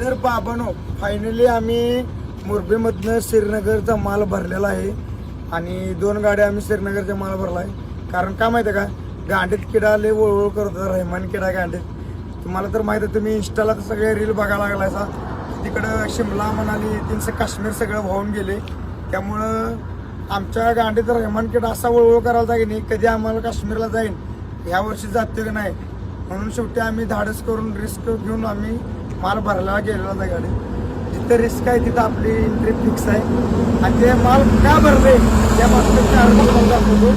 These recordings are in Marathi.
तर बाबांनो फायनली आम्ही मोरबीमधनं श्रीनगरचा माल भरलेला आहे आणि 2 गाड्या आम्ही श्रीनगरचा माल भरला आहे. कारण का माहिती आहे का, गांडीत किडा लय वळवळ करत होता, रहमान किडा गांडीत. तुम्हाला तर माहिती आहे, तुम्ही इंस्टाला तर सगळे रील बघायला लागलायसा. तिकडं शिमला मनाली त्यांचं काश्मीर सगळं वाहून गेले. त्यामुळं आमच्या गांडीत रहमान किडा असा वळवळ करायला की नाही, कधी आम्हाला काश्मीरला जाईन ह्या वर्षी जाते का नाही. म्हणून शेवटी आम्ही धाडस करून रिस्क घेऊन आम्ही माल भरायला गेलेला आहे. गाडी जिथं रिस्क आहे तिथं आपली एंट्री फिक्स आहे. आणि ते माल का भरले त्या मागचं कारण दाखवतो.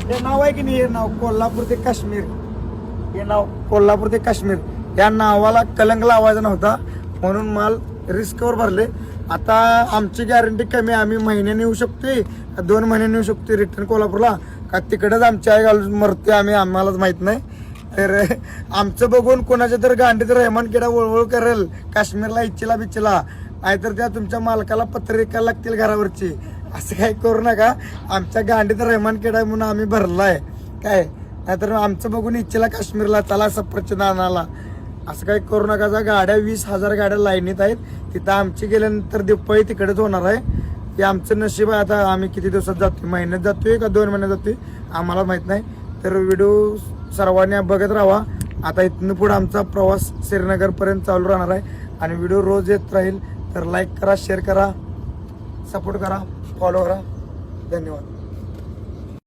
हे नाव आहे की नाही, हे नाव कोल्हापूर ते काश्मीर, हे नाव कोल्हापूर ते काश्मीर या नावाला कलंक लावायचा नव्हता, म्हणून माल रिस्कवर भरले. आता आमची गॅरंटी कमी, आम्ही महिन्याने येऊ शकतोय का 2 महिन्याने येऊ शकतोय रिटर्न कोल्हापूरला, का तिकडंच आमची आई घालून मरते आम्ही, आम्हालाच माहित नाही. तर आमचं बघून कोणाच्या तर गांडीत रहमान किडा वळवळ करेल काश्मीरला इच्छेला बिच्छेला, नाहीतर त्या तुमच्या मालकाला पत्र विकायला लागतील घरावरची. असं काही करू नका. आमच्या गांडीत रहमान किडा म्हणून आम्ही भरलाय काय, नाहीतर आमचं बघून इच्छेला काश्मीरला चला सफरचंद आणायला असं काही करू नका. जा गाड्या 20,000 गाड्या लाईनीत आहेत, तिथं आमची गेल्यानंतर दिवाळी तिकडेच होणार आहे. ते आमचं नशीब आहे. आता आम्ही किती दिवसात जातोय, महिन्यात जातोय का 2 महिन्यात जातोय आम्हाला माहित नाही. तर व्हिडिओ सर्वांनी बघत राहा. आता इथनं पुढे आमचा प्रवास श्रीनगरपर्यंत चालू राहणार आहे आणि व्हिडिओ रोज येत राहील. तर लाईक करा, शेअर करा, सपोर्ट करा, फॉलो करा. धन्यवाद.